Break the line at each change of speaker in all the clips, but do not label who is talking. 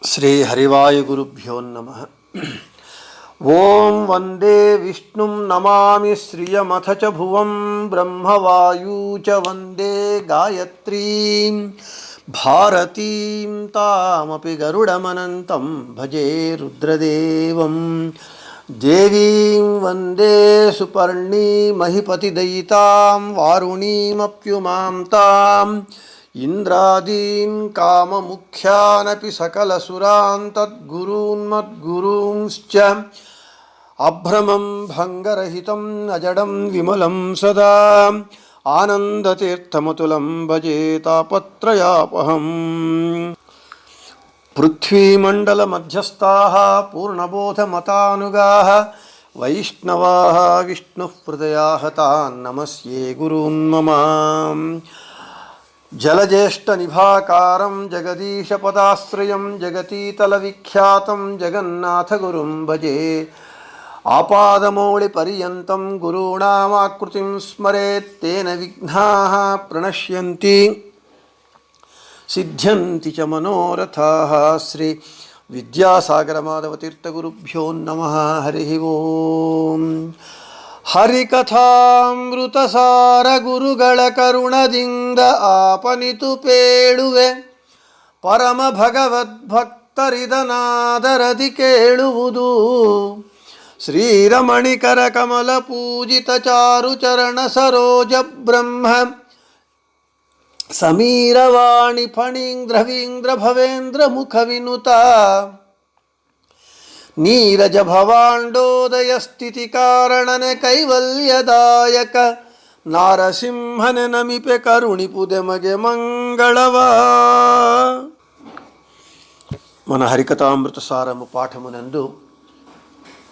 श्री हरिवायुगुरुभ्यो नमः। ओं वंदे विष्णुं नमामि श्रियमथ च भुवं ब्रह्मवायू च वंदे गायत्रीं भारतीं तामपि गरुडमनन्तं भजे रुद्रदेवं देवीं वंदे सुपर्णी महिपतिदयितां वारुणीमप्युमां ताम् इंद्रादीन् काममुख्यानपि सकलसुरान् तद्गुरून्मद्गुरूंश्च अभ्रमं भङ्गरहितं अजडं विमलं सदा आनन्दतीर्थमतुलं भजे तापत्रयापहम्। पृथ्वीमण्डलमध्यस्थाः पूर्णबोधमतानुगाः वैष्णवाः विष्णुहृदयाः तान् नमस्ये गुरून् मम। जलज्येष्ठनिभाकारं जगदीशपदाश्रयं जगतीतलविख्यातं जगन्नाथगुरुं भजे। आपादमौलिपर्यन्तं गुरूणामाकृतिं स्मरेत् तेन विघ्नाः प्रणश्यन्ति सिद्ध्यन्ति च मनोरथाः। श्री विद्यासागरमाधवतीर्थगुरुभ्यो नमः। हरिः ओम्। ಹರಿಕಥಾಮೃತಸಾರ ಗುರುಗಳ ಕರುಣದಿಂದ ಆಪನಿತು ಪೇಳುವೆ ಪರಮ ಭಗವದ್ಭಕ್ತರಿದನಾದರದಿ ಕೇಳುವುದು ಶ್ರೀರಮಣಿಕರ ಕಮಲ ಪೂಜಿತ ಚಾರು ಚರಣ ಸರೋಜ ಬ್ರಹ್ಮ ಸಮೀರವಾಣಿ ಫಣೀಂದ್ರವೀಂದ್ರ ಭವೇಂದ್ರ ಮುಖ ವಿನುತ नीरज भवांडोदय स्थिति कारणन कैवल्यदायक नारसिंहन नमिपे करुणिपुदे मगे मंगళवा। మన హరికథామృత సారము పాఠమునందు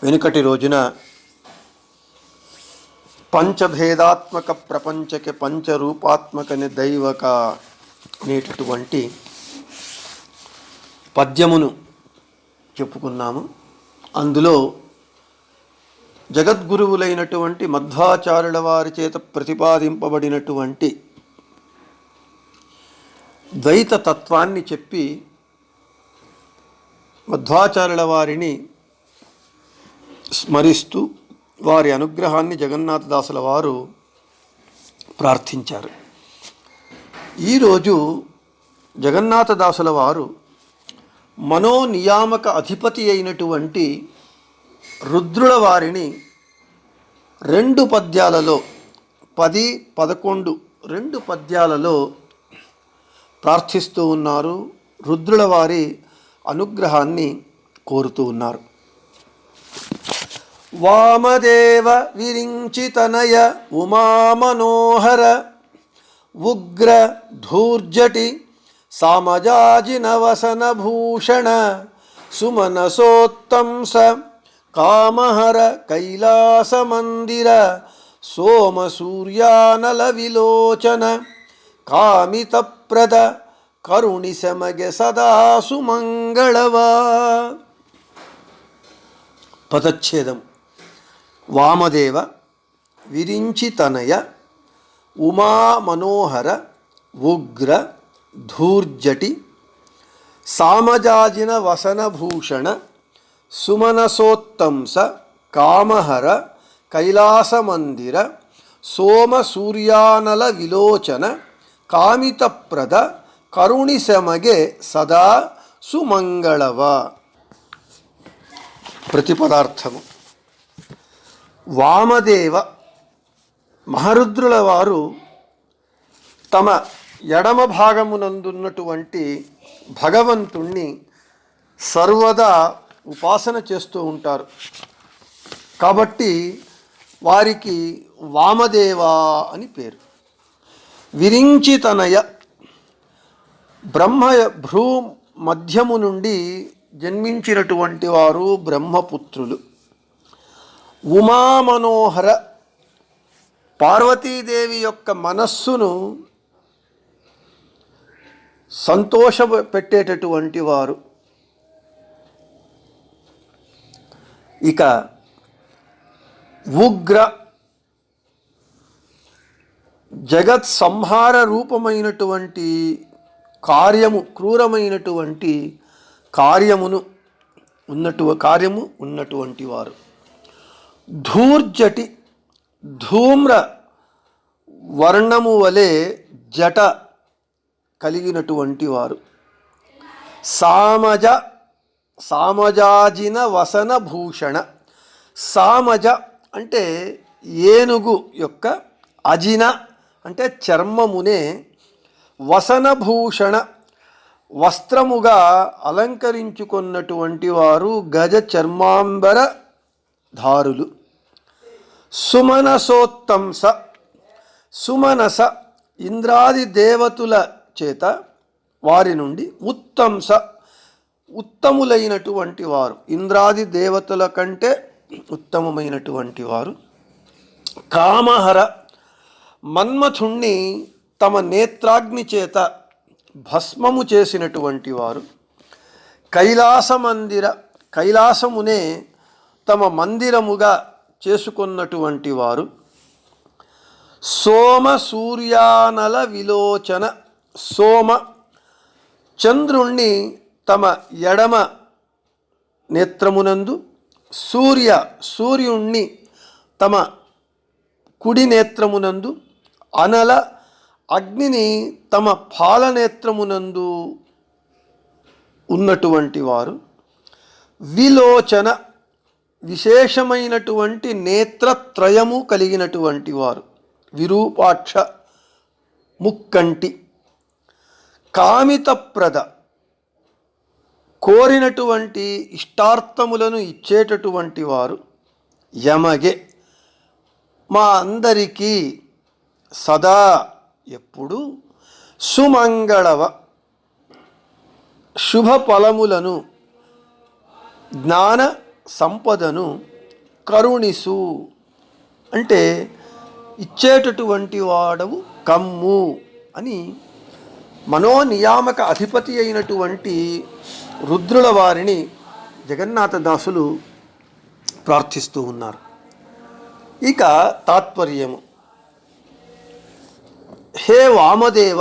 వెనుకటి రోజున పంచభేదాత్మక ప్రపంచకి పంచరూపాత్మకని దైవక అనేటటువంటి పద్యమును చెప్పుకున్నాము. అందులో జగద్గురువులైనటువంటి మధ్వాచార్యుల వారి చేత ప్రతిపాదింపబడినటువంటి ద్వైత తత్వాన్ని చెప్పి మధ్వాచార్యుల వారిని స్మరిస్తూ వారి అనుగ్రహాన్ని జగన్నాథదాసుల వారు ప్రార్థించారు. ఈరోజు జగన్నాథదాసుల వారు మనోనియామక అధిపతి అయినటువంటి రుద్రుల వారిని 2 పద్యాలలో 10, 11 2 పద్యాలలో ప్రార్థిస్తూ ఉన్నారు. రుద్రుల వారి అనుగ్రహాన్ని కోరుతూ ఉన్నారు. వామదేవ విరించితనయ ఉమామనోహర ఉగ్ర ధూర్జటి सामजाजिनवसन भूषण सुमनसोत्तंस कामहर कैलास मंदिर सोम सूर्यानल विलोचन कामितप्रद करुणि समगे सदा सुमंगళवा। पदच्छेदम वामदेव विरिंचितनय उमा मनोहर उग्र धूर्जटि सामजाजिन वसनभूषण सुमनसोत्तंस कामहर कैलास मंदिर सोम सूर्यानल विलोचन कामितप्रद करुणि समगे सदा सुमंगళवा। प्रतिपदार्थము వామదేవ మహరుద్రుల వారు తమ ఎడమ భాగమునందున్నటువంటి భగవంతుణ్ణి సర్వదా ఉపాసన చేస్తూ ఉంటారు. కాబట్టి వారికి వామదేవ అని పేరు. విరించితనయ భ్రూ మధ్యము నుండి జన్మించినటువంటి వారు బ్రహ్మపుత్రులు. ఉమామనోహర పార్వతీదేవి యొక్క మనస్సును సంతోష పెట్టేటటువంటి వారు. ఇక ఉగ్ర జగత్ సంహార రూపమైనటువంటి కార్యము క్రూరమైనటువంటి కార్యము ఉన్నటువంటి వారు. ధూర్జటి, ధూమ్ర వర్ణము వలె జట కలిగినటువంటి వారు. సామజాజిన వసన భూషణ. సామజ అంటే ఏనుగు యొక్క, అజిన అంటే చర్మమునే, వసనభూషణ వస్త్రముగా అలంకరించుకున్నటువంటి వారు గజ చర్మాంబర ధారులు. సుమనసోత్తంస, సుమనస ఇంద్రాది దేవతల చేత, వారి నుండి, ఉత్తంస ఉత్తములైనటువంటి వారు, ఇంద్రాది దేవతల కంటే ఉత్తమమైనటువంటి వారు. కామహర మన్మథుణ్ణి తమ నేత్రాగ్ని చేత భస్మము చేసినటువంటి వారు. కైలాసమునే తమ మందిరముగా చేసుకున్నటువంటి వారు. సోమ సూర్యానల విలోచన, సోమ చంద్రుణ్ణి తమ ఎడమ నేత్రమునందు, సూర్యుణ్ణి తమ కుడి నేత్రమునందు, అనల అగ్నిని తమ పాలనేత్రమునందు ఉన్నటువంటి వారు. విలోచన విశేషమైనటువంటి నేత్రత్రయము కలిగినటువంటి వారు. విరూపాక్ష ముక్కంటి. కామితప్రద కోరినటువంటి ఇష్టార్థములను ఇచ్చేటటువంటి వారు. యమగే మా అందరికీ సదా ఎప్పుడు సుమంగళవ శుభ ఫలములను జ్ఞాన సంపదను కరుణిసు అంటే ఇచ్చేటటువంటి వాడవు కమ్ము అని మనోనియామక అధిపతి అయినటువంటి రుద్రుల వారిని జగన్నాథదాసులు ప్రార్థిస్తూ ఉన్నారు. ఇక తాత్పర్యము. హే వామదేవ,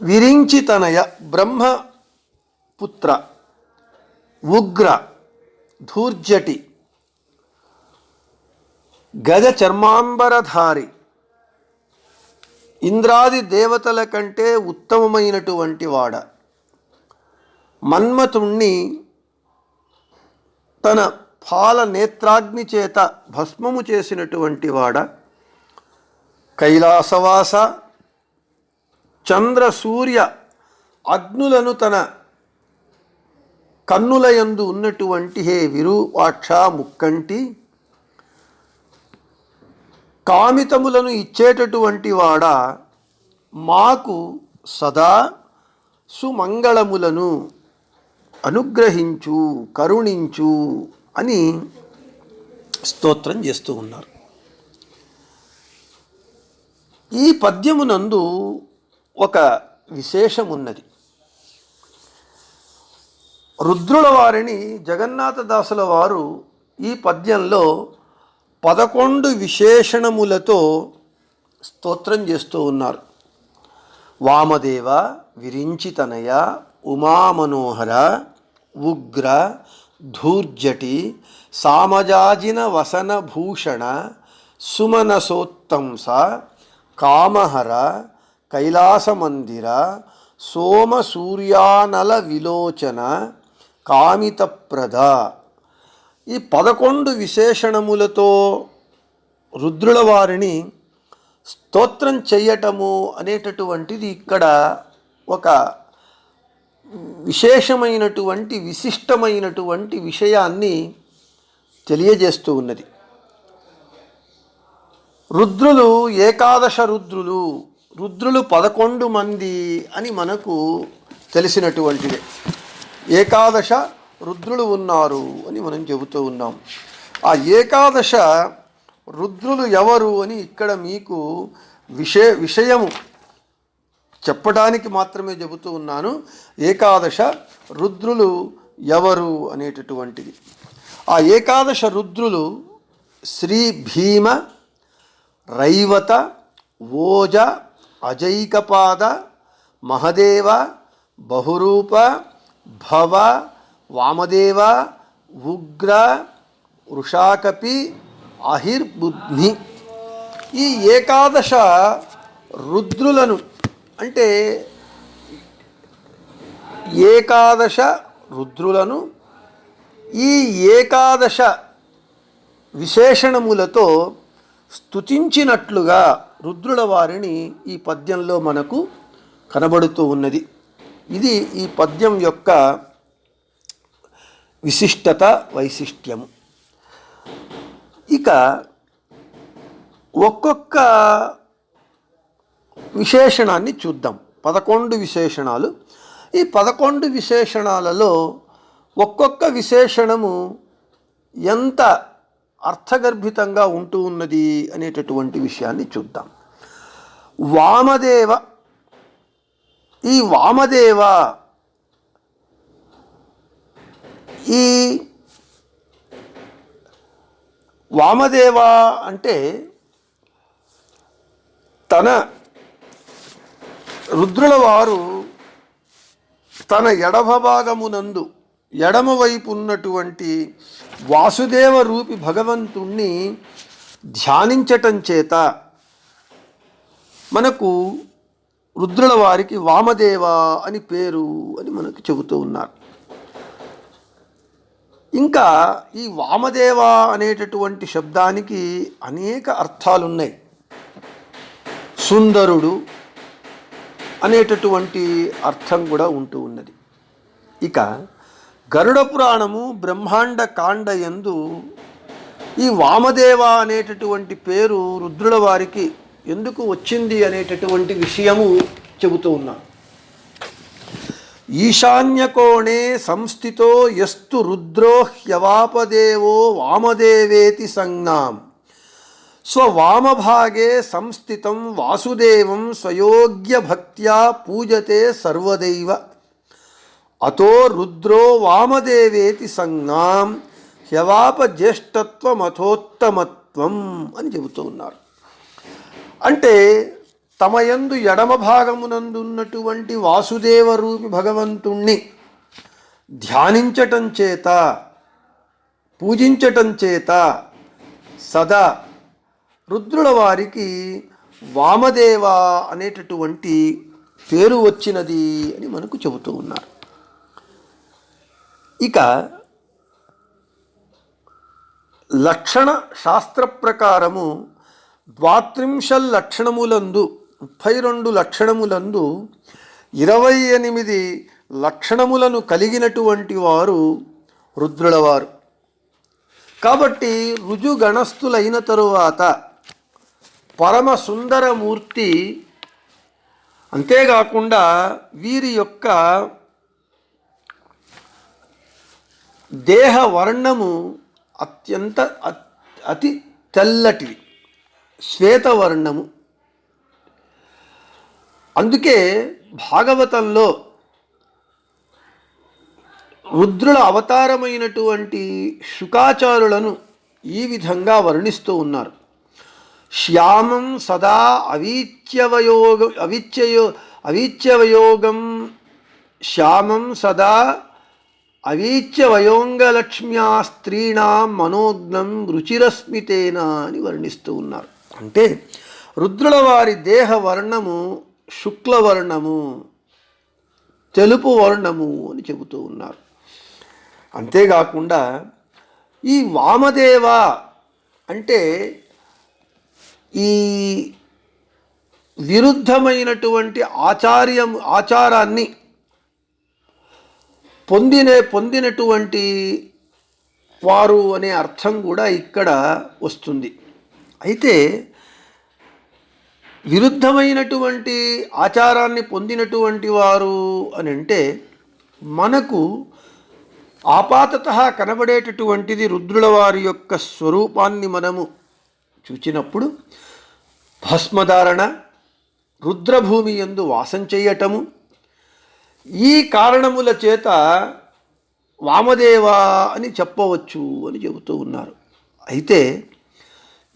విరించితనయ, బ్రహ్మపుత్ర, ఉగ్ర, ధూర్జటి, గజ చర్మాంబరధారి, ఇంద్రాది దేవతల కంటే ఉత్తమమైనటువంటి వాడ, మన్మథుణ్ణి తన పాల నేత్రాగ్ని చేత భస్మము చేసినటువంటి వాడ, కైలాసవాస, చంద్ర సూర్య అగ్నులను తన కన్నులయందు ఉన్నటువంటి హే విరూపాక్ష ముక్కంటి, కామితములను ఇచ్చేటటువంటి వాడ, మాకు సదా సుమంగళములను అనుగ్రహించు, కరుణించు అని స్తోత్రం చేస్తూ ఉన్నారు. ఈ పద్యమునందు ఒక విశేషమున్నది. రుద్రుల వారిని జగన్నాథదాసుల వారు ఈ పద్యంలో 11 విశేషణములతో స్తోత్రం చేస్తూ ఉన్నారు. వామదేవ, విరించితనయ, ఉమామనోహర, ఉగ్ర, ధూర్జటి, సామజాజిన వసన భూషణ, సుమనసోత్తంస, కామహర, కైలాసమందిర, సోమ సూర్యానల విలోచన, కామితప్రద. ఈ 11 విశేషణములతో రుద్రుల వారిని స్తోత్రం చెయ్యటము అనేటటువంటిది ఇక్కడ ఒక విశేషమైనటువంటి విశిష్టమైనటువంటి విషయాన్ని తెలియజేస్తూ ఉన్నది. రుద్రులు ఏకాదశ రుద్రులు, రుద్రులు 11 మంది అని మనకు తెలిసినటువంటిదే. ఏకాదశ రుద్రులు ఉన్నారు అని మనం చెబుతూ ఉన్నాం. ఆ ఏకాదశ రుద్రులు ఎవరు అని ఇక్కడ మీకు విషయము చెప్పడానికి మాత్రమే చెబుతూ ఉన్నాను. ఏకాదశ రుద్రులు ఎవరు అనేటటువంటిది. ఆ ఏకాదశ రుద్రులు శ్రీ భీమ, రైవత, ఓజ, అజైకపాద, మహదేవ, బహురూప, భవ, వామదేవ, ఉగ్ర, వృషాకపి, అహిర్బుద్ధి. ఈ ఏకాదశ రుద్రులను అంటే ఏకాదశ రుద్రులను ఈ ఏకాదశ విశేషణములతో స్తుతించినట్లుగా రుద్రుల వారిని ఈ పద్యంలో మనకు కనబడుతూ ఉన్నది. ఇది ఈ పద్యం యొక్క విశిష్టత, వైశిష్ట్యము. ఇక ఒక్కొక్క విశేషణాన్ని చూద్దాం. 11 విశేషణాలు. ఈ 11 విశేషణాలలో ఒక్కొక్క విశేషణము ఎంత అర్థగర్భితంగా ఉంటూ ఉన్నది అనేటటువంటి విషయాన్ని చూద్దాం. వామదేవ. ఈ వామదేవ ఈ వామదేవ అంటే తన రుద్రుల వారు తన ఎడమ భాగమునందు ఎడమవైపు ఉన్నటువంటి వాసుదేవ రూపి భగవంతుణ్ణి ధ్యానించటం చేత మనకు రుద్రుల వారికి వామదేవ అని పేరు అని మనకు చెబుతూ ఉన్నారు. ఇంకా ఈ వామదేవ అనేటటువంటి శబ్దానికి అనేక అర్థాలున్నాయి. సుందరుడు అనేటటువంటి అర్థం కూడా ఉంటూ ఉన్నది. ఇక గరుడ పురాణము బ్రహ్మాండ కాండ యందు ఈ వామదేవ అనేటటువంటి పేరు రుద్రుల వారికి ఎందుకు వచ్చింది అనేటటువంటి విషయము చెబుతూ ఉన్నాను. ఈశాన్యకోణే సంస్థితో యస్తు రుద్రో హ్యవాపదేవో వామదేవేతి సంజ్ఞాం స్వవామభాగే సంస్థితం వాసుదేవం స్వయోగ్య భక్త్యా పూజతే సర్వదైవ అతో రుద్రో వామదేవేతి సంజ్ఞాం హ్యవాప జ్యేష్ఠత్వమథోత్తమత్వం అని చెబుతూ ఉన్నారు. అంటే తమ యందు ఎడమ భాగమునందున్నటువంటి వాసుదేవ రూపి భగవంతుణ్ణి ధ్యానించటం చేత, పూజించటం చేత సదా రుద్రుల వారికి వామదేవ అనేటటువంటి పేరు వచ్చినది అని మనకు చెబుతూ ఉన్నారు. ఇక లక్షణ శాస్త్ర ప్రకారము 32 లక్షణములందు 32 లక్షణములందు 28 లక్షణములను కలిగినటువంటి వారు రుద్రులవారు. కాబట్టి రుజుగణస్థులైన తరువాత పరమ సుందరమూర్తి, అంతేకాకుండా వీరి యొక్క దేహ వర్ణము అతి తెల్లటిది, శ్వేతవర్ణము. అందుకే భాగవతంలో రుద్రుల అవతారమైనటువంటి శుకాచారులను ఈ విధంగా వర్ణిస్తూ ఉన్నారు. శ్యామం సదా అవీచ్యవయోగం శ్యామం సదా అవీచ్యవయోంగలక్ష్మ్యా స్త్రీణాం మనోజ్ఞం రుచిరస్మితేన అని వర్ణిస్తూ ఉన్నారు. అంటే రుద్రుల వారి దేహ వర్ణము శుక్లవర్ణము, తెలుపు వర్ణము అని చెబుతూ ఉన్నారు. అంతేకాకుండా ఈ వామదేవ అంటే ఈ విరుద్ధమైనటువంటి ఆచారాన్ని పొందినటువంటి వారు అనే అర్థం కూడా ఇక్కడ వస్తుంది. అయితే విరుద్ధమైనటువంటి ఆచారాన్ని పొందినటువంటి వారు అని అంటే మనకు ఆపాతతః కనబడేటటువంటిది రుద్రుల వారి యొక్క స్వరూపాన్ని మనము చూచినప్పుడు భస్మధారణ, రుద్రభూమి యందు వాసం చేయటము, ఈ కారణముల చేత వామదేవ అని చెప్పవచ్చు అని చెబుతూ ఉన్నారు. అయితే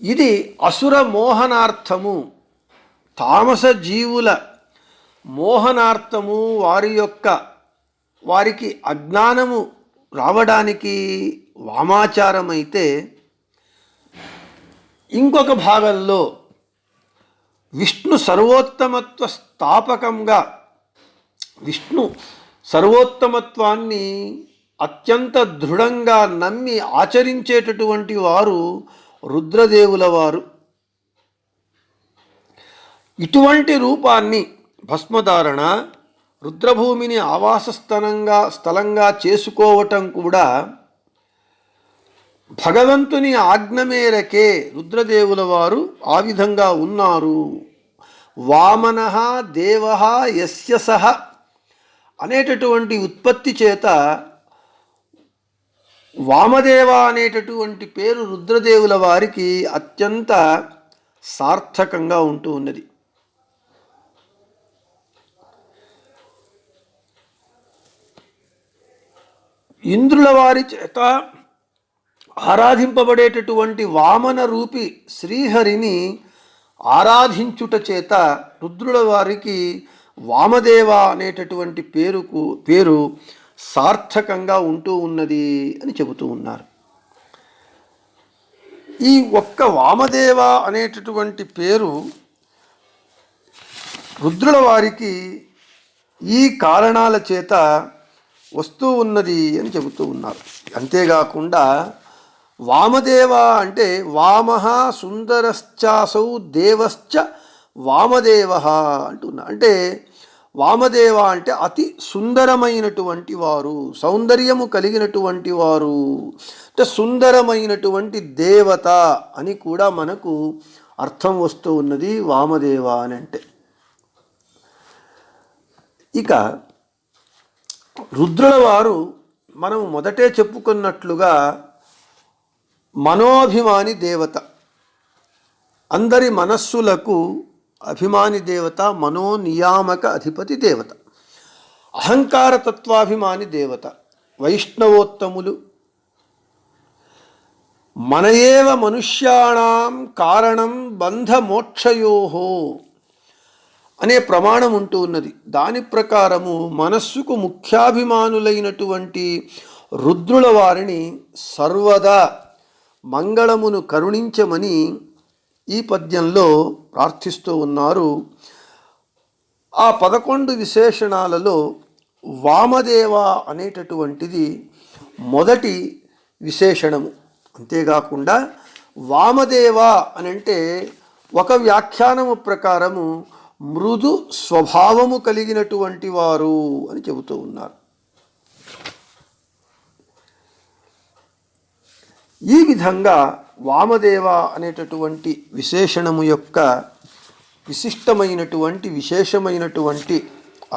ఇది అసుర మోహనార్థము, తామస జీవుల మోహనార్థము వారికి అజ్ఞానము రావడానికి వామాచారం అయితే, ఇంకొక భాగంలో విష్ణు సర్వోత్తమత్వ స్థాపకంగా విష్ణు సర్వోత్తమత్వాన్ని అత్యంత దృఢంగా నమ్మి ఆచరించేటటువంటి వారు రుద్రదేవుల వారు. ఇటువంటి రూపాన్ని భస్మధారణ, రుద్రభూమిని ఆవాస స్థలంగా చేసుకోవటం కూడా భగవంతుని ఆజ్ఞ మేరకే రుద్రదేవుల వారు ఆ విధంగా ఉన్నారు. వామనః దేవః యస్య సహ అనేటటువంటి ఉత్పత్తి చేత వామదేవ అనేటటువంటి పేరు రుద్రదేవుల వారికి అత్యంత సార్థకంగా ఉంటూ ఉన్నది. ఇంద్రుల వారి చేత ఆరాధింపబడేటటువంటి వామన రూపి శ్రీహరిని ఆరాధించుట చేత రుద్రుల వారికి వామదేవ అనేటటువంటి పేరు సార్థకంగా ఉంటూ ఉన్నది అని చెబుతూ ఉన్నారు. ఈ ఒక్క వామదేవ అనేటటువంటి పేరు రుద్రుల వారికి ఈ కారణాల చేత వస్తూ ఉన్నది అని చెబుతూ ఉన్నారు. అంతేకాకుండా వామదేవ అంటే వామః సుందరశ్చాసౌ దేవశ్చ వామదేవ అంటున్నారు. అంటే వామదేవ అంటే అతి సుందరమైనటువంటి వారు, సౌందర్యము కలిగినటువంటి వారు, అంటే సుందరమైనటువంటి దేవత అని కూడా మనకు అర్థం వస్తూ ఉన్నది వామదేవ అని అంటే. ఇక రుద్రుల వారు మనం మొదటే చెప్పుకున్నట్లుగా మనోభిమాని దేవత, అందరి మనస్సులకు అభిమాని దేవత, మనోనియామక అధిపతి దేవత, అహంకార తత్వాభిమాని దేవత, వైష్ణవోత్తములు, మనయేవ మనుష్యాణం కారణం బంధమోక్షయోహో అనే ప్రమాణం ఉంటూ ఉన్నది. దాని ప్రకారము మనస్సుకు ముఖ్యాభిమానులైనటువంటి రుద్రుల వారిని సర్వదా మంగళమును కరుణించమని ఈ పద్యంలో ప్రార్థిస్తూ ఉన్నారు. ఆ 11 విశేషణాలలో వామదేవ అనేటటువంటిది మొదటి విశేషణము. అంతేకాకుండా వామదేవ అనంటే ఒక వ్యాఖ్యానము ప్రకారము మృదు స్వభావము కలిగినటువంటి వారు అని చెబుతూ ఉన్నారు. ఈ విధంగా వామదేవ అనేటటువంటి విశేషణము యొక్క విశేషమైనటువంటి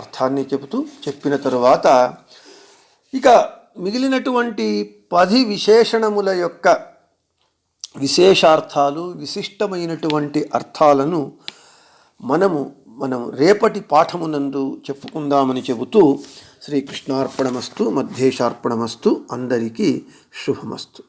అర్థాన్ని చెప్పిన తరువాత ఇక మిగిలినటువంటి 10 విశేషణముల యొక్క విశేషార్థాలు, విశిష్టమైనటువంటి అర్థాలను మనం రేపటి పాఠమునందు చెప్పుకుందామని చెబుతూ శ్రీకృష్ణార్పణమస్తు, మధ్యేశార్పణమస్తు, అందరికీ శుభమస్తు.